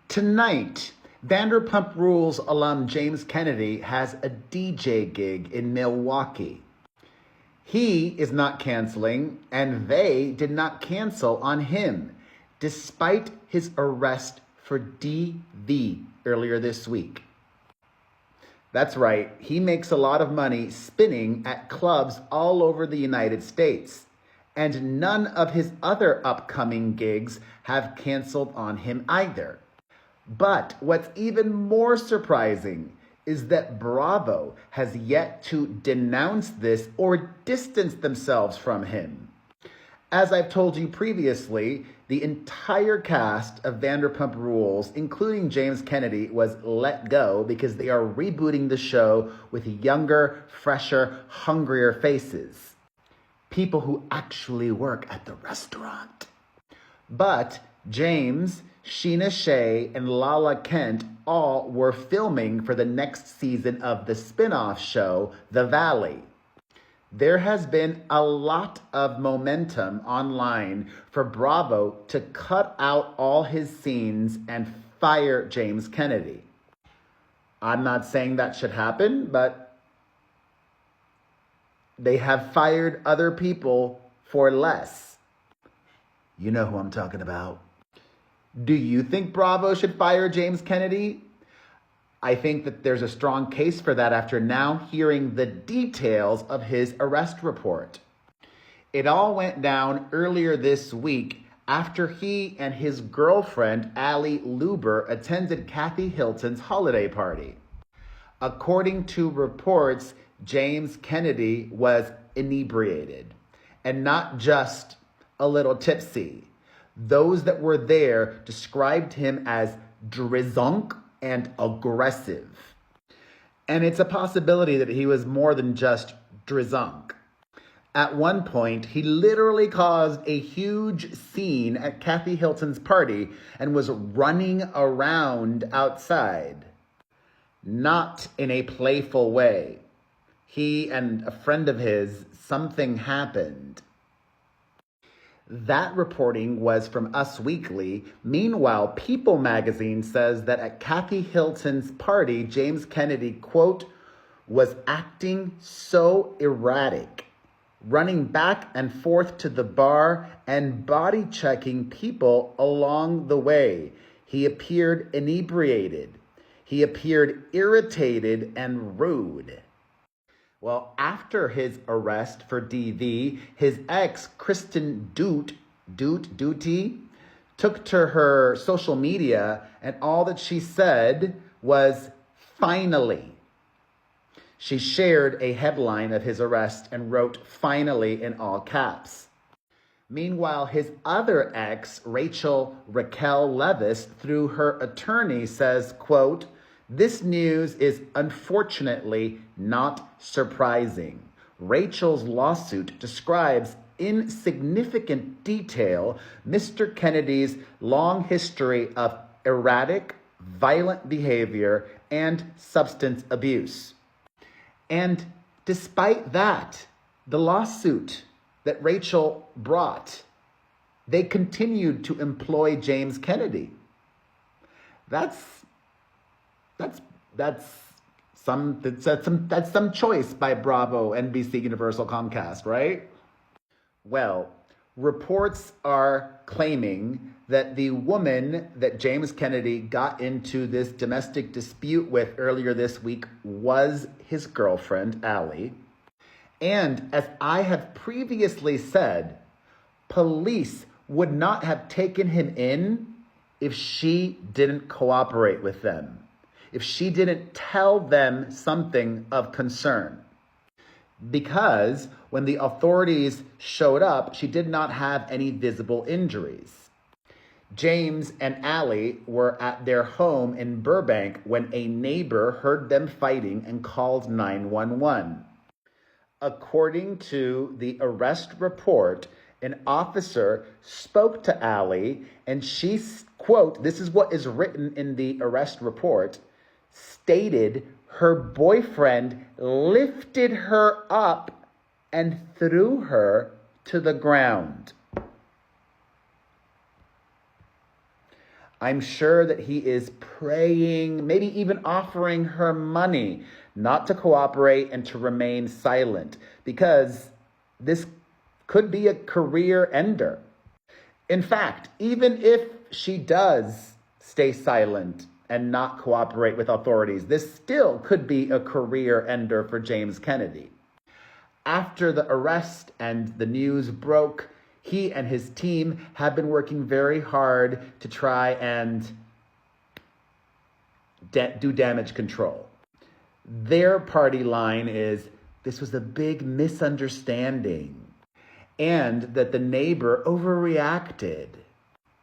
Tonight, Vanderpump Rules alum James Kennedy has a DJ gig in Milwaukee. He is not canceling, and they did not cancel on him, despite his arrest for DV earlier this week. That's right, he makes a lot of money spinning at clubs all over the United States, and none of his other upcoming gigs have canceled on him either. But what's even more surprising is that Bravo has yet to denounce this or distance themselves from him. As I've told you previously, the entire cast of Vanderpump Rules, including James Kennedy, was let go because they are rebooting the show with younger, fresher, hungrier faces. People who actually work at the restaurant. But James, Sheena Shea, and Lala Kent all were filming for the next season of the spin-off show, The Valley. There has been a lot of momentum online for Bravo to cut out all his scenes and fire James Kennedy. I'm not saying that should happen, but they have fired other people for less. You know who I'm talking about. Do you think Bravo should fire James Kennedy? I think that there's a strong case for that after now hearing the details of his arrest report. It all went down earlier this week after he and his girlfriend, Lewber, attended Kathy Hilton's holiday party. According to reports, James Kennedy was inebriated, and not just a little tipsy. Those that were there described him as drizzunk and aggressive. And it's a possibility that he was more than just drizzunk. At one point, he literally caused a huge scene at Kathy Hilton's party and was running around outside. Not in a playful way. He and a friend of his, something happened. That reporting was from Us Weekly. Meanwhile, People magazine says that at Kathy Hilton's party, James Kennedy, quote, was acting so erratic, running back and forth to the bar and body checking people along the way. He appeared inebriated. He appeared irritated and rude. Well, after his arrest for DV, his ex, Kristen Doute, took to her social media, and all that she said was, finally. She shared a headline of his arrest and wrote, finally, in all caps. Meanwhile, his other ex, Raquel Leviss, through her attorney, says, quote, this news is unfortunately not surprising. Rachel's lawsuit describes in significant detail Mr. Kennedy's long history of erratic, violent behavior and substance abuse. And despite that, the lawsuit that Rachel brought, they continued to employ James Kennedy. That's some choice by Bravo, NBC, Universal, Comcast, right? Well, reports are claiming that the woman that James Kennedy got into this domestic dispute with earlier this week was his girlfriend, Allie. And as I have previously said, police would not have taken him in if she didn't cooperate with them, if she didn't tell them something of concern. Because when the authorities showed up, she did not have any visible injuries. James and Allie were at their home in Burbank when a neighbor heard them fighting and called 911. According to the arrest report, an officer spoke to Allie and she, quote, this is what is written in the arrest report, stated her boyfriend lifted her up and threw her to the ground. I'm sure that he is praying, maybe even offering her money not to cooperate and to remain silent, because this could be a career ender. In fact, even if she does stay silent and not cooperate with authorities, this still could be a career ender for James Kennedy. After the arrest and the news broke, he and his team have been working very hard to try and do damage control. Their party line is, this was a big misunderstanding, and that the neighbor overreacted.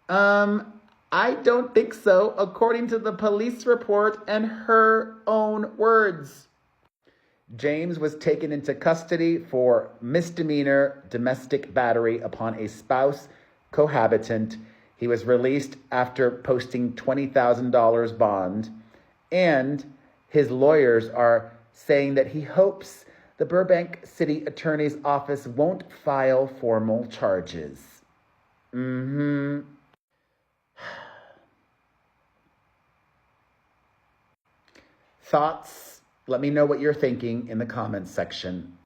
I don't think so, according to the police report and her own words. James was taken into custody for misdemeanor domestic battery upon a spouse cohabitant. He was released after posting $20,000 bond, and his lawyers are saying that he hopes the Burbank City Attorney's Office won't file formal charges. Thoughts? Let me know what you're thinking in the comments section.